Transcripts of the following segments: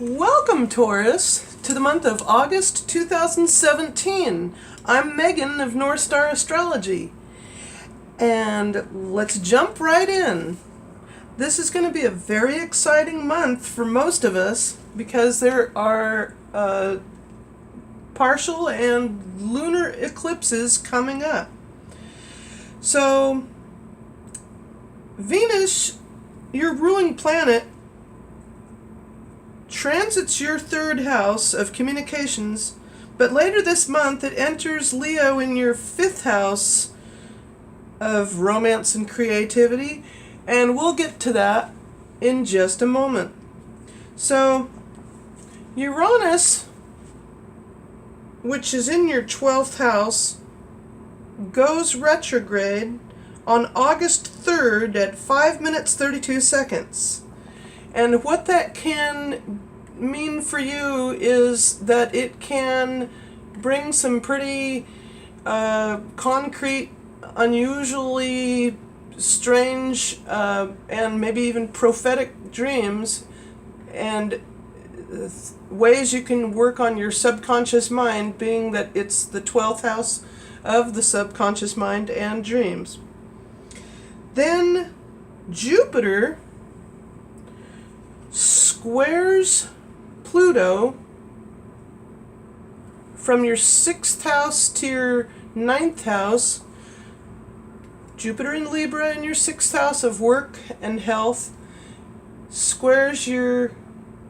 Welcome, Taurus, to the month of August 2017. I'm Megan of North Star Astrology, and let's jump right in. This is going to be a very exciting month for most of us because there are partial and lunar eclipses coming up. So, Venus, your ruling planet, transits your third house of communications, but later this month it enters Leo in your fifth house of romance and creativity, and we'll get to that in just a moment. So, Uranus, which is in your 12th house, goes retrograde on August 3rd at 5 minutes 32 seconds. And what that can mean for you is that it can bring some pretty concrete, unusually strange, and maybe even prophetic dreams, and ways you can work on your subconscious mind, being that it's the 12th house of the subconscious mind and dreams. Then Jupiter squares Pluto from your 6th house to your 9th house. Jupiter in Libra in your 6th house of work and health squares your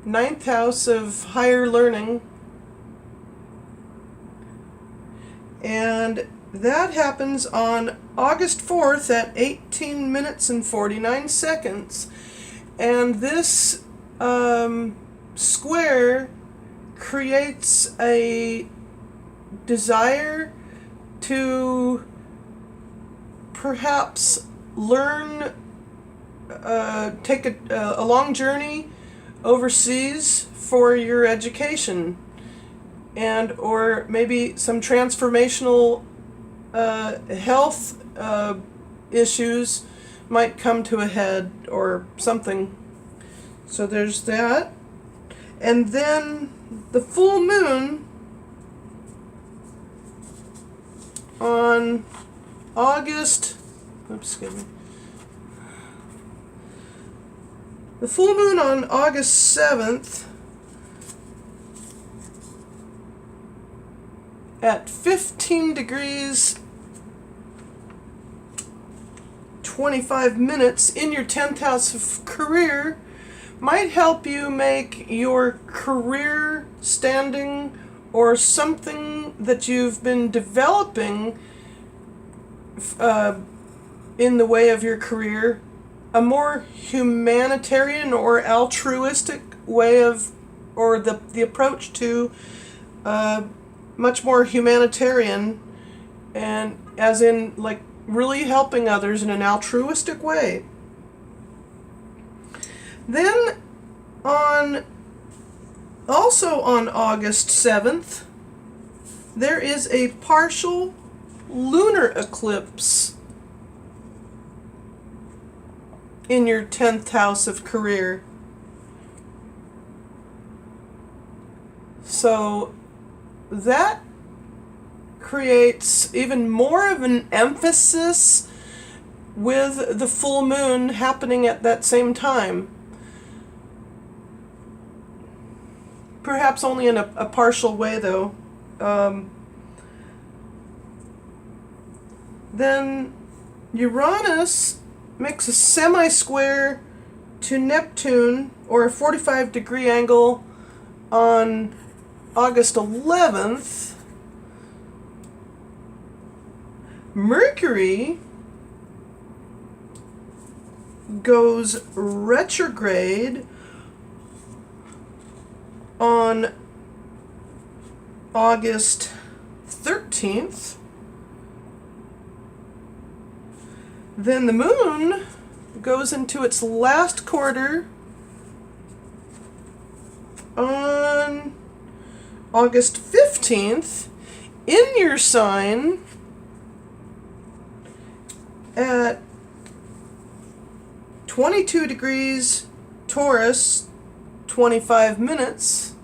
9th house of higher learning. And that happens on August 4th at 18 minutes and 49 seconds. And this square creates a desire to perhaps learn, take a long journey overseas for your education, and or maybe some transformational health issues might come to a head or something. So there's that. And then the full moon on August, the full moon on August 7th at 15 degrees 25 minutes in your 10th house of career might help you make your career standing or something that you've been developing in the way of your career a more humanitarian or altruistic way of, or the approach to much more humanitarian, and as in like really helping others in an altruistic way. Then also on August 7th, there is a partial lunar eclipse in your 10th house of career. So that creates even more of an emphasis with the full moon happening at that same time. Perhaps only in a partial way, though. Then Uranus makes a semi-square to Neptune, or a 45-degree angle, on August 11th. Mercury goes retrograde on August 13th. Then the moon goes into its last quarter on August 15th in your sign at 22 degrees Taurus, 25 minutes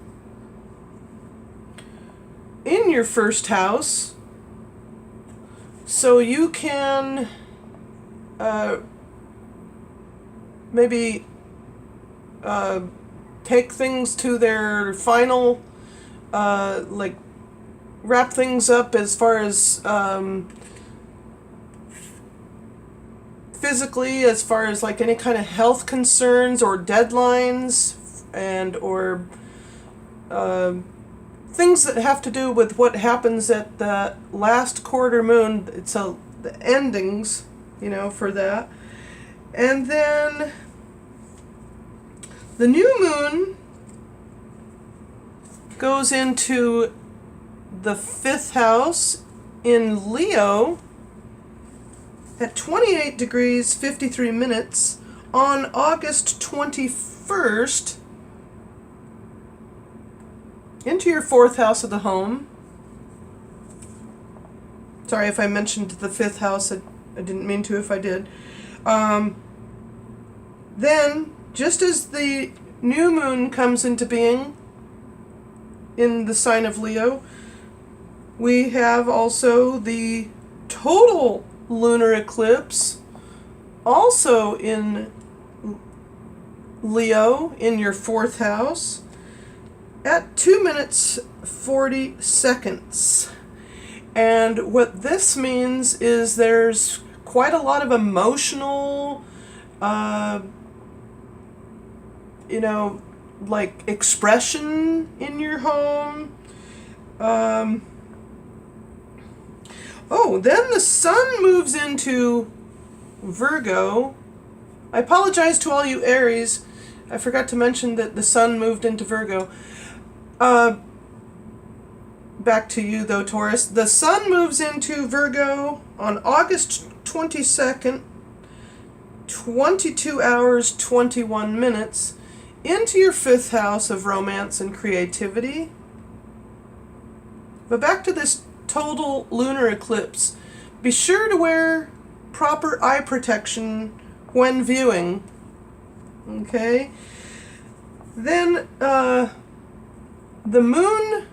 in your first house, so you can maybe take things to their final, like wrap things up as far as physically, as far as like any kind of health concerns or deadlines, and or things that have to do with what happens at the last quarter moon. It's the endings, for that. And then the new moon goes into the 5th house in Leo at 28 degrees 53 minutes on August 21st into your 4th house of the home. Sorry if I mentioned the 5th house. I didn't mean to if I did. Then, just as the new moon comes into being in the sign of Leo, we have also the total lunar eclipse, also in Leo, in your 4th house, at 2 minutes 40 seconds. And what this means is there's quite a lot of emotional, like expression in your home. Then the sun moves into Virgo. I apologize to all you Aries. I forgot to mention that the sun moved into Virgo. Back to you though, Taurus. The sun moves into Virgo on August 22nd, 22 hours, 21 minutes, into your 5th house of romance and creativity. But back to this total lunar eclipse. Be sure to wear proper eye protection when viewing. Okay? Then, the moon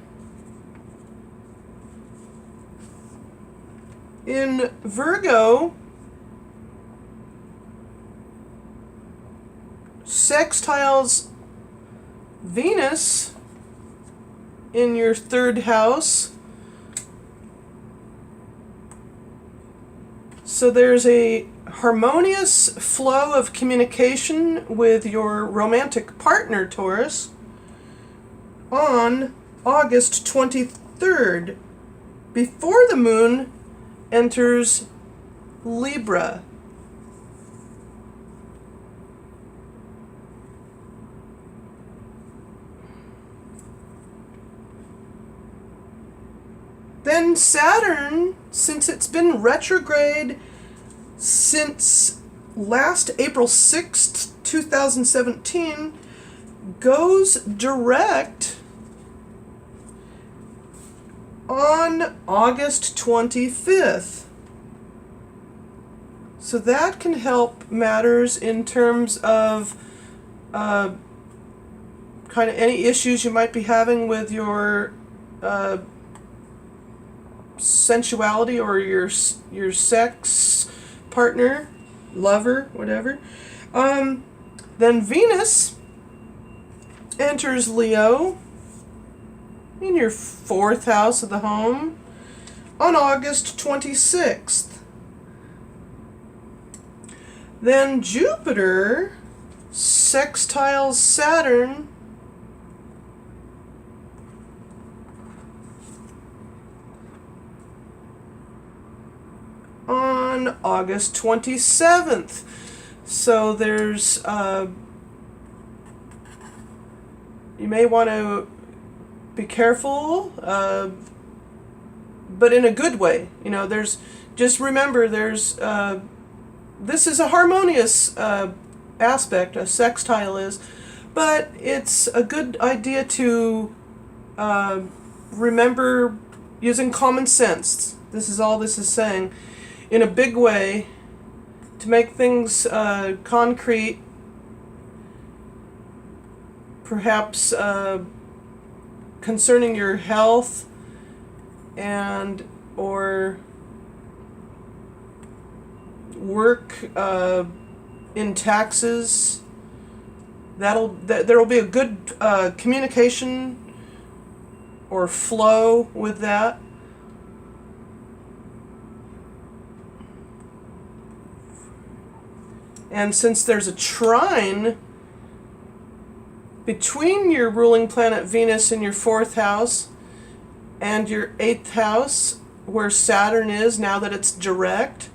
in Virgo sextiles Venus in your 3rd house. So there's a harmonious flow of communication with your romantic partner, Taurus, on August 23rd, before the moon enters Libra. Then Saturn, since it's been retrograde since last April 6th, 2017, goes direct on August 25th. So that can help matters in terms of kind of any issues you might be having with your sensuality or your sex partner, lover, whatever. Then Venus enters Leo in your 4th house of the home on August 26th. Then Jupiter sextiles Saturn on August 27th. So there's, you may want to be careful, but in a good way. Just remember this is a harmonious aspect, a sextile is, but it's a good idea to remember using common sense. This is all this is saying, in a big way, to make things concrete perhaps concerning your health and or work in taxes. There will be a good communication or flow with that. And since there's a trine between your ruling planet Venus in your 4th house and your 8th house, where Saturn is now that it's direct,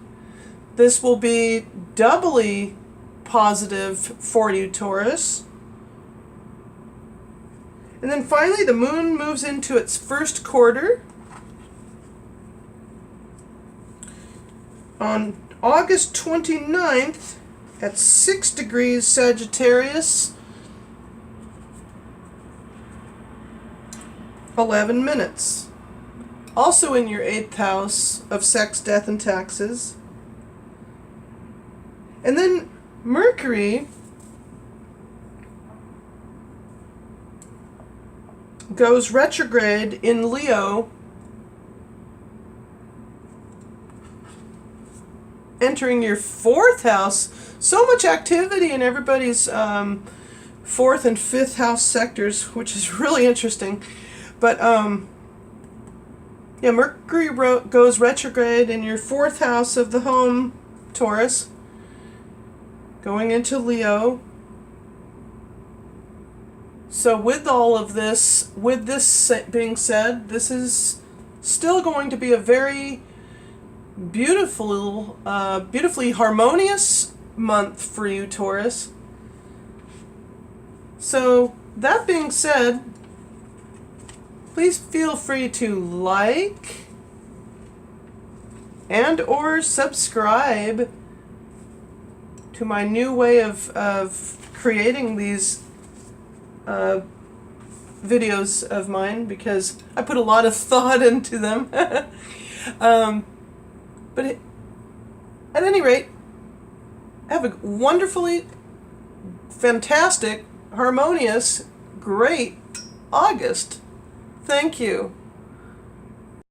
this will be doubly positive for you, Taurus. And then finally, the moon moves into its first quarter on August 29th at 6 degrees Sagittarius, 11 minutes. Also in your 8th house of sex, death, and taxes. And then Mercury goes retrograde in Leo, entering your 4th house. So much activity in everybody's 4th and 5th house sectors, which is really interesting. But yeah, Mercury goes retrograde in your 4th house of the home, Taurus, going into Leo. So with all of this, with this being said, this is still going to be a very beautiful, beautifully harmonious month for you, Taurus. So that being said, please feel free to like and or subscribe to my new way of creating these videos of mine, because I put a lot of thought into them. But at any rate, have a wonderfully fantastic, harmonious, great August. Thank you.